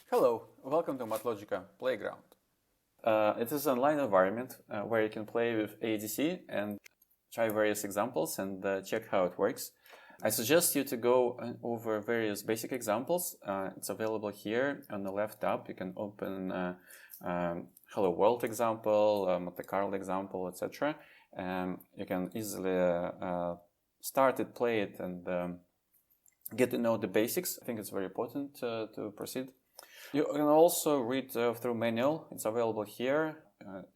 Hello, welcome to MathLogica Playground. It is an online environment where you can play with AADC and try various examples and check how it works. I suggest you to go over various basic examples. It's available here on the left tab. You can open Hello World example, Monte Carlo example, etc. You can easily start it, play it, and get to know the basics. I think it's very important to proceed. You can also read through manual. It's available here.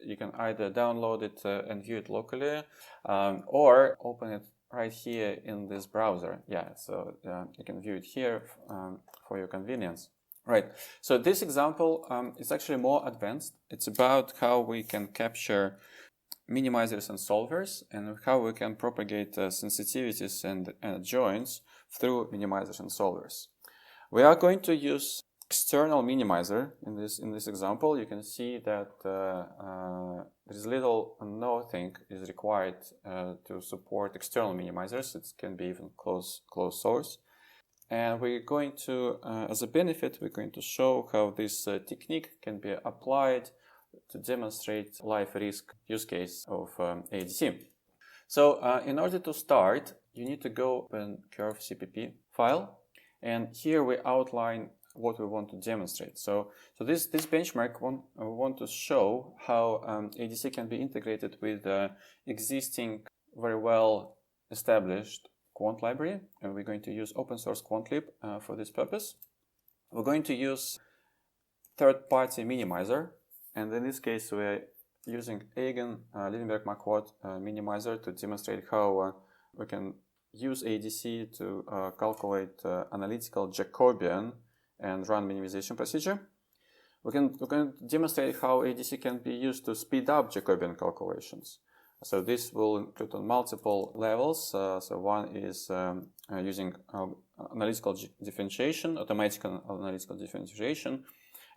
You can either download it and view it locally, or open it right here in this browser. Yeah, so you can view it here for your convenience. Right, so this example is actually more advanced. It's about how we can capture minimizers and solvers and how we can propagate sensitivities and adjoints through minimizers and solvers. We are going to use external minimizer in this example. You can see that there is little or nothing is required to support external minimizers. It can be even closed source. And we're going to, as a benefit, we're going to show how this technique can be applied to demonstrate live risk use case of AADC. So in order to start, you need to go open curve CPP file, and here we outline what we want to demonstrate. So this benchmark we want to show how AADC can be integrated with existing, very well established quant library, and we're going to use open source QuantLib for this purpose. We're going to use third-party minimizer, and in this case we're using Liebenberg-Marquardt minimizer to demonstrate how we can use AADC to calculate analytical Jacobian and run minimization procedure. We can demonstrate how AADC can be used to speed up Jacobian calculations. So this will include on multiple levels. So one is using analytical differentiation, automatic analytical differentiation.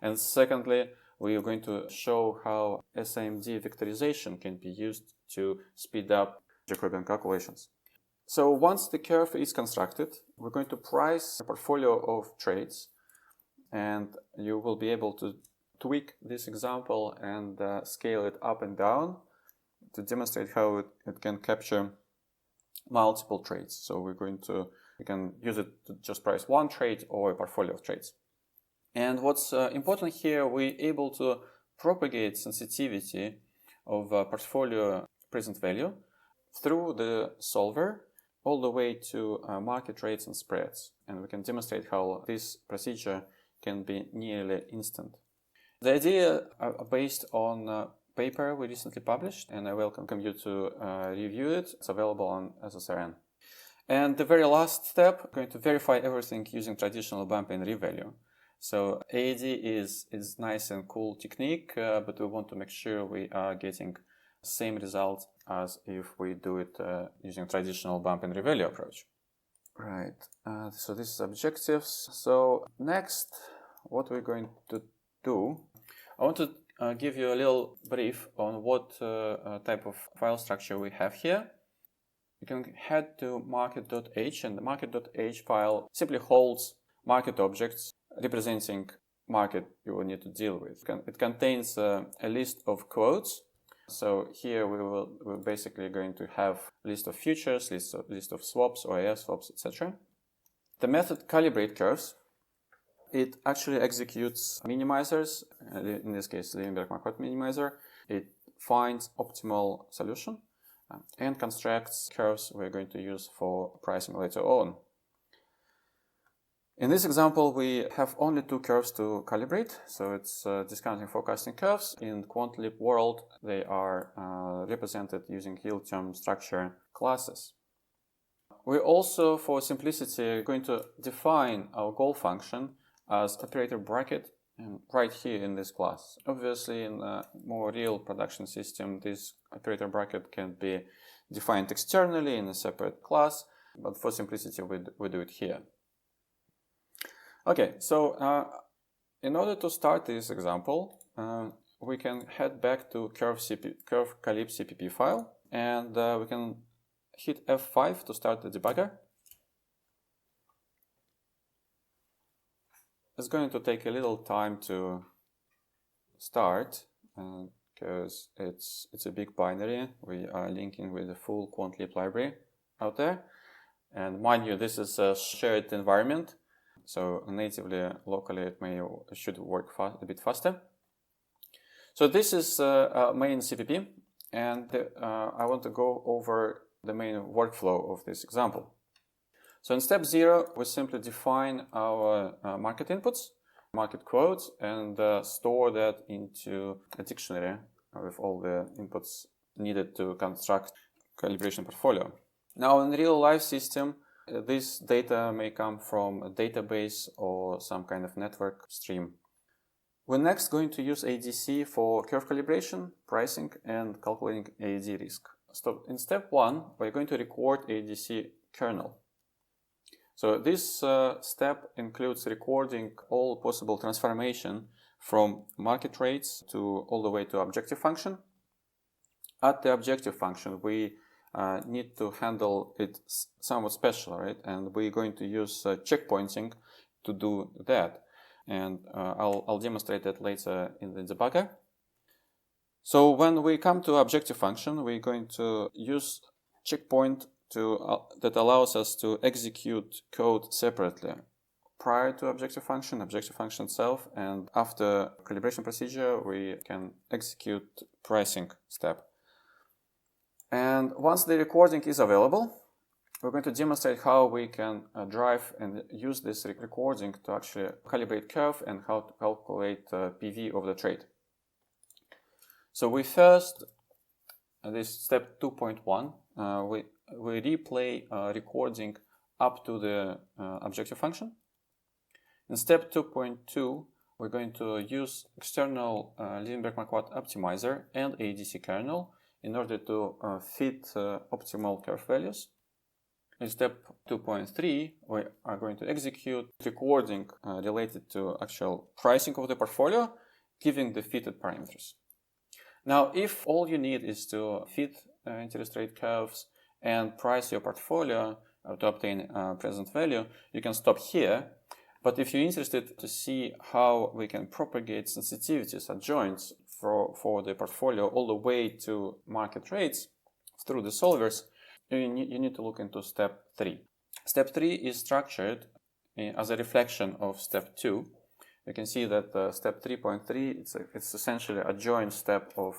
And secondly, we are going to show how SIMD vectorization can be used to speed up Jacobian calculations. So once the curve is constructed, we're going to price a portfolio of trades, and you will be able to tweak this example and scale it up and down to demonstrate how it can capture multiple trades. So we can use it to just price one trade or a portfolio of trades. And what's important here, we're able to propagate sensitivity of portfolio present value through the solver all the way to market rates and spreads. And we can demonstrate how this procedure can be nearly instant. The idea are based on a paper we recently published, and I welcome you to review it. It's available on SSRN. And the very last step, we're going to verify everything using traditional bump-and-revalue. So AAD is nice and cool technique, but we want to make sure we are getting same result as if we do it using traditional bump-and-revalue approach. Right, so this is objectives. So next, what we're going to do, I want to give you a little brief on what type of file structure we have here. You can head to market.h, and the market.h file simply holds market objects representing market you will need to deal with. It contains a list of quotes. So here we're basically going to have a list of futures, list of swaps, OIS swaps, etc. The method calibrate curves, it actually executes minimizers, in this case Liebenberg-Marquardt minimizer. It finds optimal solution and constructs curves we're going to use for pricing later on. In this example, we have only two curves to calibrate, so it's discounting forecasting curves. In QuantLib world, they are represented using yield term structure classes. We also, for simplicity, going to define our goal function as operator bracket right here in this class. Obviously, in a more real production system, this operator bracket can be defined externally in a separate class, but for simplicity, we do it here. Okay, so in order to start this example, we can head back to curve calib CPP file, and we can hit F5 to start the debugger. it's going to take a little time to start because it's a big binary. We are linking with the full QuantLib library out there. And mind you, this is a shared environment. So natively, locally, it should work a bit faster. So this is main CPP, and I want to go over the main workflow of this example. So in step 0, we simply define our market inputs, market quotes, and store that into a dictionary with all the inputs needed to construct calibration portfolio. Now in real-life system, this data may come from a database or some kind of network stream. We're next going to use AADC for curve calibration, pricing, and calculating AAD risk. So in step 1, we're going to record AADC kernel. So this step includes recording all possible transformation from market rates to all the way to objective function. At the objective function, we need to handle it somewhat special, right? And we're going to use checkpointing to do that. And I'll demonstrate that later in the debugger. So when we come to objective function, we're going to use checkpoint that allows us to execute code separately prior to objective function itself, and after calibration procedure, we can execute pricing step. And once the recording is available, we're going to demonstrate how we can drive and use this recording to actually calibrate curve and how to calculate PV of the trade. So we first, this step 2.1, we replay recording up to the objective function. In step 2.2, we're going to use external Liebenberg-Marquardt optimizer and AADC kernel in order to fit optimal curve values. In step 2.3, we are going to execute recording related to actual pricing of the portfolio, giving the fitted parameters. Now, if all you need is to fit interest rate curves and price your portfolio to obtain present value, you can stop here. But if you're interested to see how we can propagate sensitivities, adjoints for the portfolio all the way to market rates through the solvers, you need to look into step 3. Step 3 is structured as a reflection of step 2. You can see that step 3.3, it's essentially a joint step of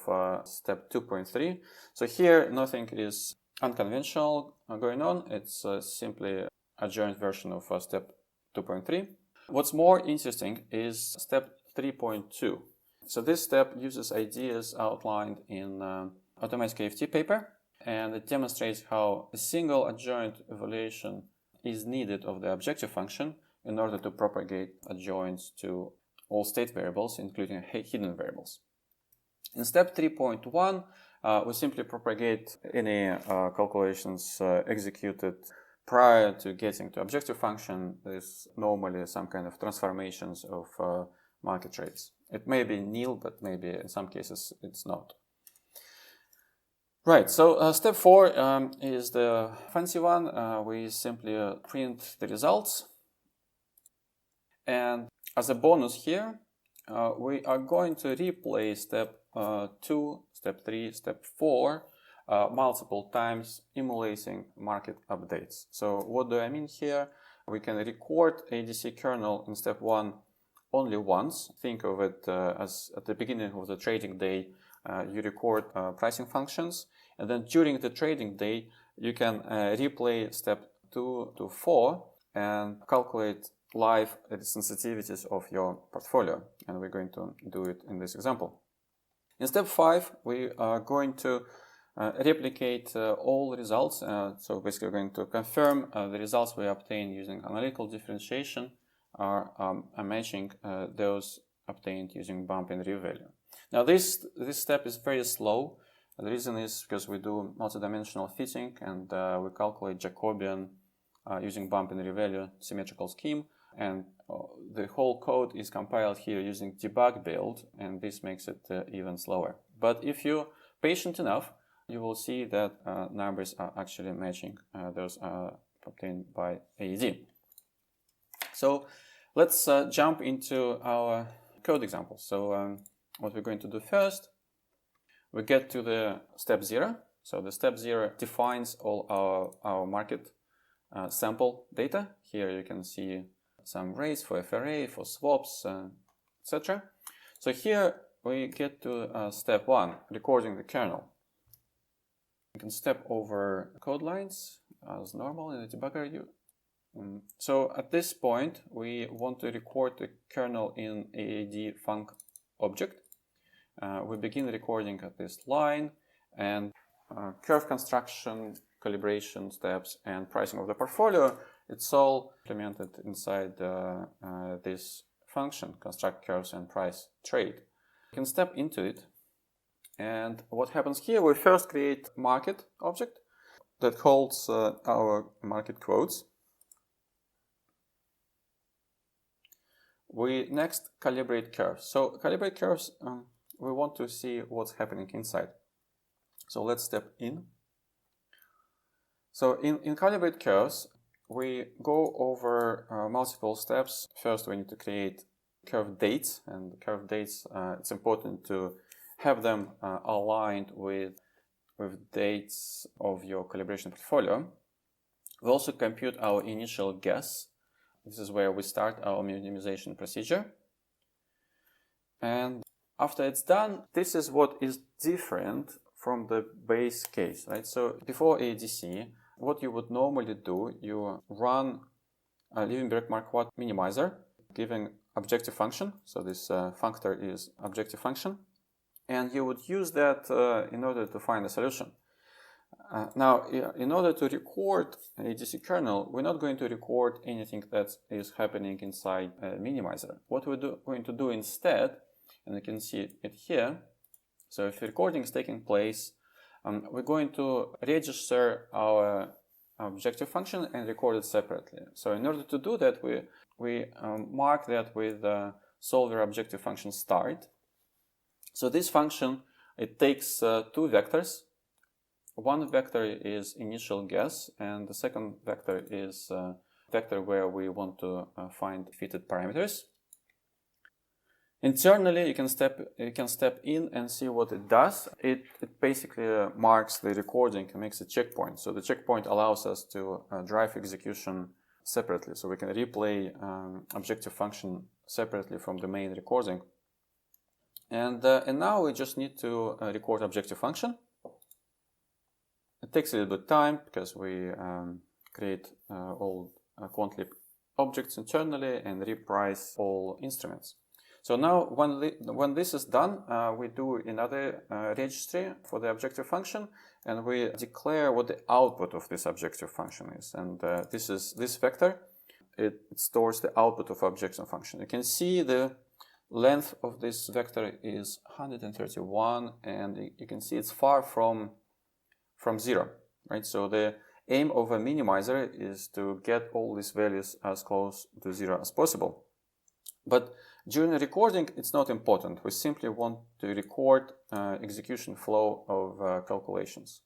step 2.3. So here, nothing is unconventional going on. It's simply a joint version of step 2.3. What's more interesting is step 3.2. So this step uses ideas outlined in automatic AFT paper, and it demonstrates how a single adjoint evaluation is needed of the objective function in order to propagate adjoints to all state variables, including hidden variables. In step 3.1, we simply propagate any calculations executed prior to getting to objective function. There's normally some kind of transformations of market rates. It may be nil, but maybe in some cases it's not. Right, so step 4 is the fancy one. We simply print the results. And as a bonus here, we are going to replay step 2, step 3, step 4 multiple times, emulating market updates. So what do I mean here? We can record AADC kernel in step 1 only once. Think of it as at the beginning of the trading day, you record pricing functions, and then during the trading day, you can replay step 2 to 4 and calculate live the sensitivities of your portfolio. And we're going to do it in this example. In step 5, we are going to replicate all results. So basically, we're going to confirm the results we obtain using analytical differentiation are matching those obtained using bump-and-revalue. Now, this step is very slow. The reason is because we do multidimensional fitting and we calculate Jacobian using bump-and-revalue symmetrical scheme. And the whole code is compiled here using debug build, and this makes it even slower. But if you're patient enough, you will see that numbers are actually matching those obtained by AAD. So Let's jump into our code example. So what we're going to do first, we get to the step 0. So the step 0 defines all our market sample data. Here you can see some rates for FRA, for swaps, etc. So here we get to step 1, recording the kernel. You can step over code lines as normal in the debugger. So at this point, we want to record the kernel in AAD func object. We begin recording at this line, and curve construction, calibration steps, and pricing of the portfolio, it's all implemented inside this function, construct curves and price trade. You can step into it, and what happens here, we first create market object that holds our market quotes. We next calibrate curves. So calibrate curves, we want to see what's happening inside. So let's step in. So in calibrate curves, we go over multiple steps. First, we need to create curve dates, and curve dates, it's important to have them aligned with dates of your calibration portfolio. We also compute our initial guess. This is where we start our minimization procedure. And after it's done, this is what is different from the base case, right? So before AADC, what you would normally do, you run a Liebenberg-Marquardt minimizer, giving objective function. So this functor is objective function. And you would use that in order to find a solution. Now, in order to record AADC kernel, we're not going to record anything that is happening inside a minimizer. What we're going to do instead, and you can see it here, so if recording is taking place, we're going to register our objective function and record it separately. So in order to do that, we mark that with solver objective function start. So this function, it takes two vectors. One vector is initial guess, and the second vector is vector where we want to find fitted parameters. Internally, you can step in and see what it does. It basically marks the recording and makes a checkpoint. So the checkpoint allows us to drive execution separately. So we can replay objective function separately from the main recording. And now we just need to record objective function. It takes a little bit of time because we create all QuantLib objects internally and reprice all instruments. So now when this is done, we do another registry for the objective function, and we declare what the output of this objective function is. And this vector, it stores the output of objective function. You can see the length of this vector is 131, and you can see it's far from 0, right? So the aim of a minimizer is to get all these values as close to 0 as possible. But during the recording, it's not important. We simply want to record execution flow of calculations.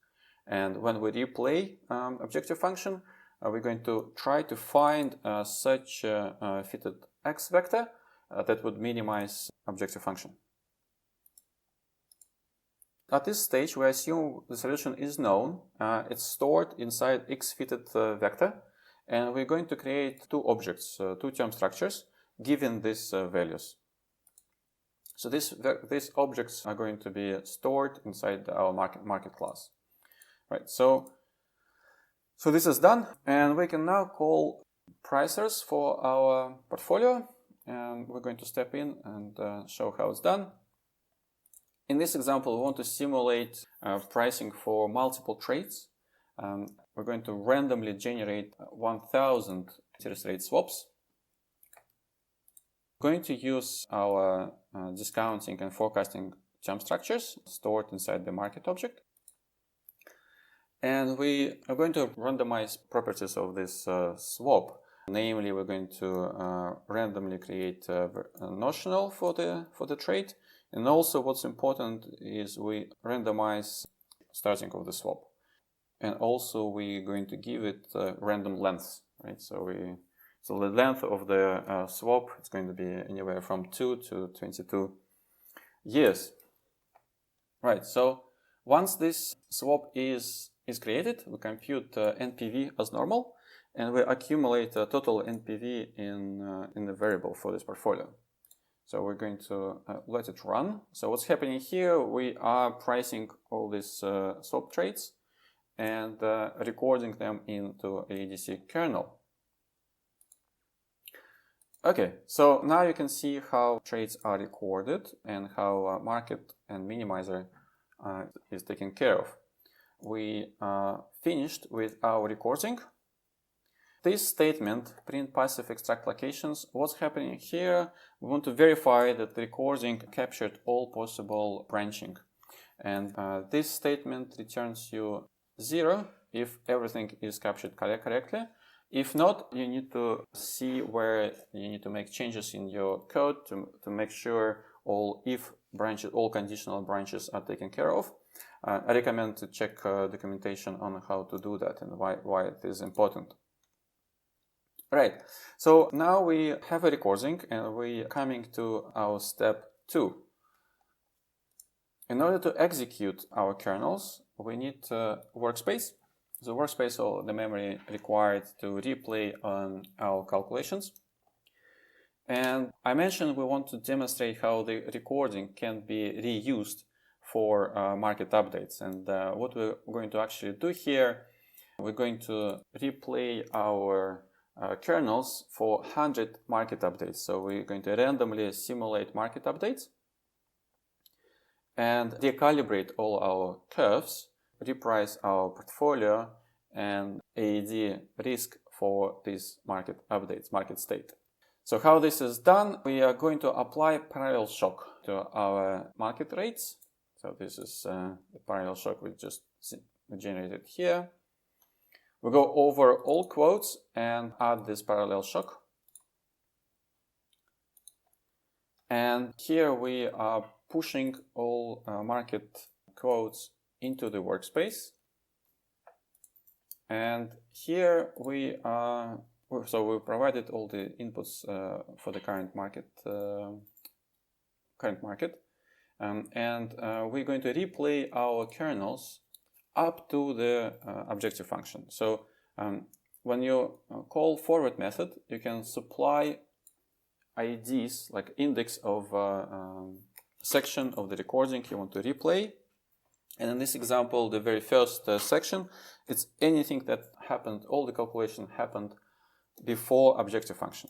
And when we replay objective function, we're going to try to find such a fitted X vector that would minimize objective function. At this stage, we assume the solution is known. It's stored inside X-fitted vector, and we're going to create two objects, two term structures, given these values. So these objects are going to be stored inside our market class. Right. So this is done, and we can now call pricers for our portfolio, and we're going to step in and show how it's done. In this example, we want to simulate pricing for multiple trades. We're going to randomly generate 1,000 interest rate swaps. We're going to use our discounting and forecasting term structures stored inside the market object. And we are going to randomize properties of this swap. Namely, we're going to randomly create a notional for the trade. And also what's important is we randomize starting of the swap. And also we're going to give it random lengths, right? So So the length of the swap is going to be anywhere from 2 to 22 years. Right, so once this swap is created, we compute NPV as normal, and we accumulate total NPV in the variable for this portfolio. So we're going to let it run. So what's happening here, we are pricing all these swap trades and recording them into AADC kernel. Okay, so now you can see how trades are recorded and how market and minimizer is taken care of. We finished with our recording. This statement, print passive extract locations, what's happening here, we want to verify that the recording captured all possible branching. And this statement returns you 0 if everything is captured correctly. If not, you need to see where you need to make changes in your code to make sure all conditional branches are taken care of. I recommend to check documentation on how to do that and why it is important. Right, so now we have a recording and we are coming to our step 2. In order to execute our kernels, we need workspace. The workspace or the memory required to replay on our calculations. And I mentioned we want to demonstrate how the recording can be reused for market updates. And what we're going to actually do here, we're going to replay our kernels for 100 market updates. So we're going to randomly simulate market updates and recalibrate all our curves, reprice our portfolio, and AAD risk for these market updates, market state. So how this is done, we are going to apply parallel shock to our market rates. So this is the parallel shock we just generated here. We go over all quotes and add this parallel shock. And here we are pushing all market quotes into the workspace. And here we provided all the inputs for the current market. And we're going to replay our kernels up to the objective function. So when you call forward method, you can supply IDs, like index of section of the recording you want to replay. And in this example, the very first section, it's anything that happened, all the calculation happened before objective function.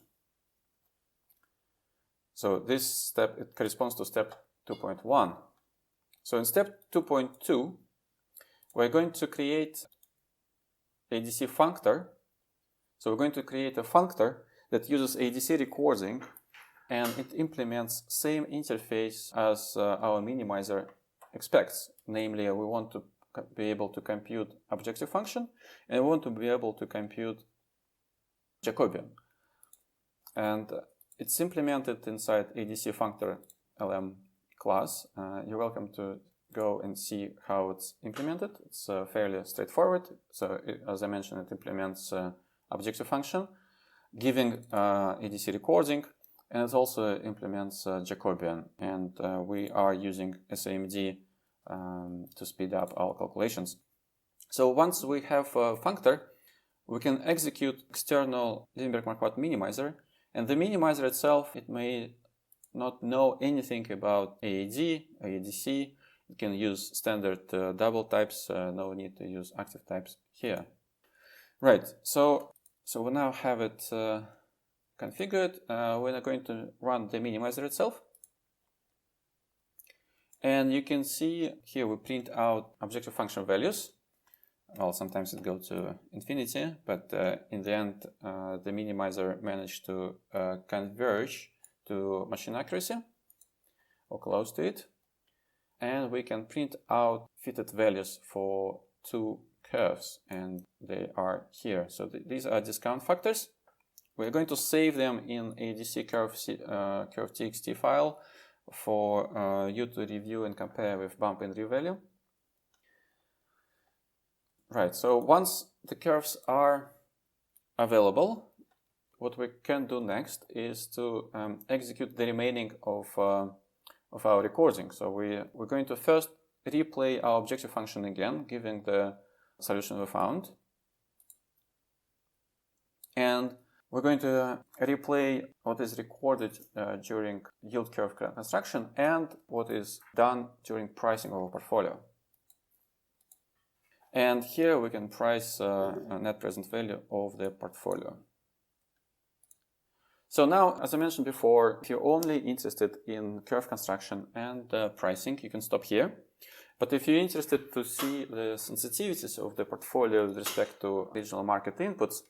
So this step, it corresponds to step 2.1. So in step 2.2, we're going to create AADC functor. So we're going to create a functor that uses AADC recording, and it implements same interface as our minimizer expects. Namely, we want to be able to compute objective function, and we want to be able to compute Jacobian. And it's implemented inside AADC functor LM class. You're welcome to go and see how it's implemented. It's fairly straightforward. So as I mentioned, it implements objective function, giving AADC recording, and it also implements Jacobian. And we are using SAMD to speed up our calculations. So once we have a functor, we can execute external Liebenberg-Marquardt minimizer, and the minimizer itself, it may not know anything about AAD, AADC. It can use standard double types, no need to use active types here. Right, so we now have it configured. We're now going to run the minimizer itself. And you can see here we print out objective function values. Well, sometimes it goes to infinity, but in the end, the minimizer managed to converge to machine accuracy, or close to it. And we can print out fitted values for 2 curves, and they are here. So these are discount factors. We're going to save them in AADC curve.txt file for you to review and compare with bump-and-revalue. Right, so once the curves are available, what we can do next is to execute the remaining of our recording. So we're going to first replay our objective function again, giving the solution we found. And we're going to replay what is recorded during yield curve construction and what is done during pricing of a portfolio. And here we can price a net present value of the portfolio. So now, as I mentioned before, if you're only interested in curve construction and pricing, you can stop here. But if you're interested to see the sensitivities of the portfolio with respect to regional market inputs,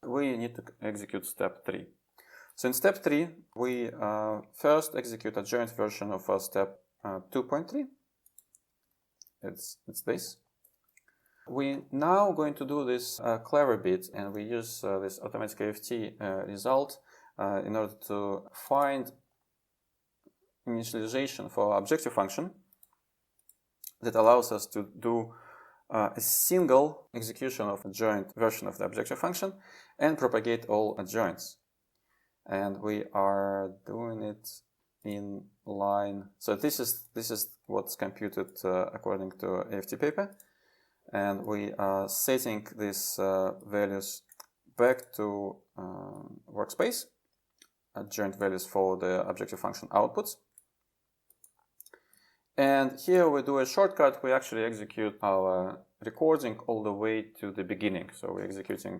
we need to execute step 3. So in step 3, we first execute a joint version of step 2.3. It's this. We're now going to do this clever bit, and we use this automatic AFT result in order to find initialization for our objective function that allows us to do a single execution of a joint version of the objective function and propagate all adjoints. And we are doing it in line. So this is what's computed according to AFT paper. And we are setting these values back to workspace, adjoint values for the objective function outputs. And here we do a shortcut. We actually execute our recording all the way to the beginning. So we're executing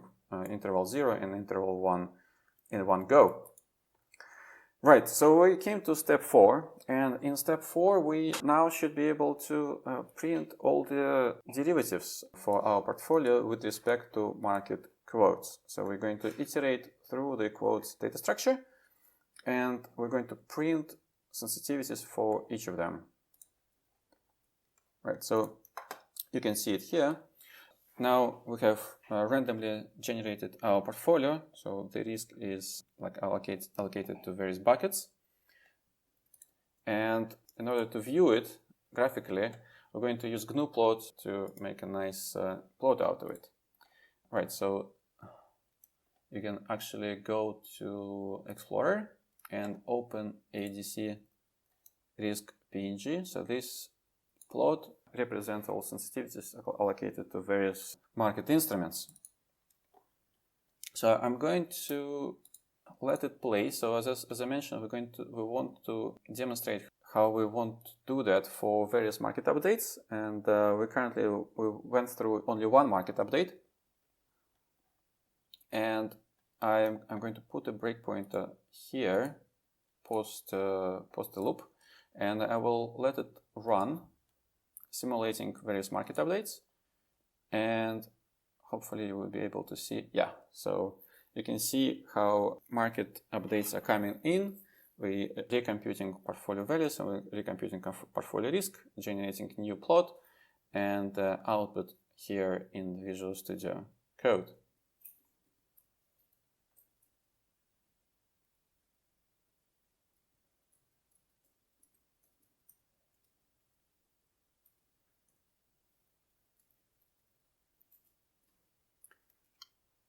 interval 0 and interval 1 in one go. Right, so we came to step 4, and in step 4 we now should be able to print all the derivatives for our portfolio with respect to market quotes. So we're going to iterate through the quotes data structure, and we're going to print sensitivities for each of them. Right, so you can see it here. Now we have randomly generated our portfolio, so the risk is like allocated to various buckets. And in order to view it graphically, we're going to use GNU plot to make a nice plot out of it. Right, so you can actually go to Explorer and open AADC risk PNG. So this plot represents all sensitivities allocated to various market instruments. So I'm going to let it play. So as I mentioned, we want to demonstrate how we want to do that for various market updates. And we went through only one market update. And I'm going to put a breakpoint here, post the loop, and I will let it run, simulating various market updates, and hopefully you will be able to see, so you can see how market updates are coming in. We are recomputing portfolio values, and we're recomputing portfolio risk, generating new plot, and output here in Visual Studio Code.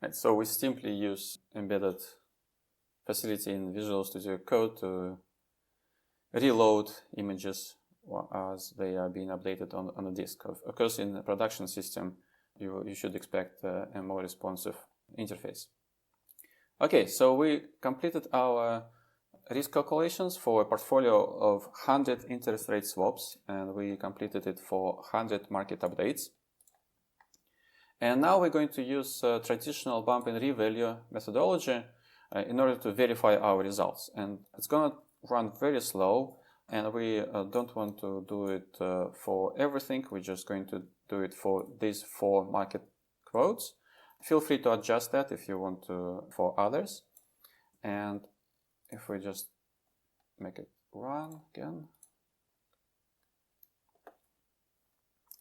Right, so we simply use embedded facility in Visual Studio Code to reload images as they are being updated on a disk. Of course, in a production system, you should expect a more responsive interface. Okay, so we completed our risk calculations for a portfolio of 100 interest rate swaps, and we completed it for 100 market updates. And now we're going to use traditional bump-and-revalue methodology in order to verify our results. And it's going to run very slow, and we don't want to do it for everything. We're just going to do it for these 4 market quotes. Feel free to adjust that if you want to for others. And if we just make it run again.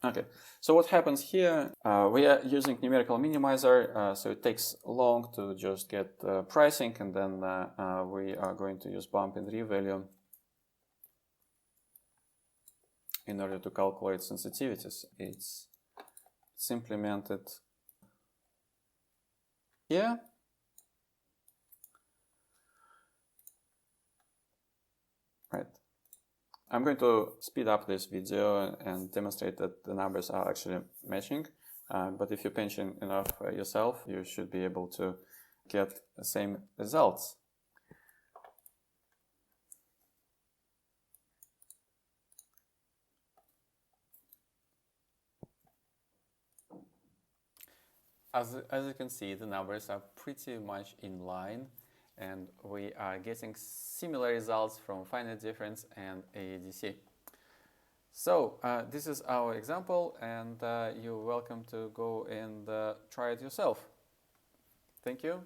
Okay, so what happens here, we are using numerical minimizer, so it takes long to just get pricing, and then we are going to use bump and revalue in order to calculate sensitivities. It's implemented here, I'm going to speed up this video and demonstrate that the numbers are actually matching. But if you pinch in enough yourself, you should be able to get the same results. As you can see, the numbers are pretty much in line, and we are getting similar results from finite difference and AADC. So this is our example, and you're welcome to go and try it yourself. Thank you.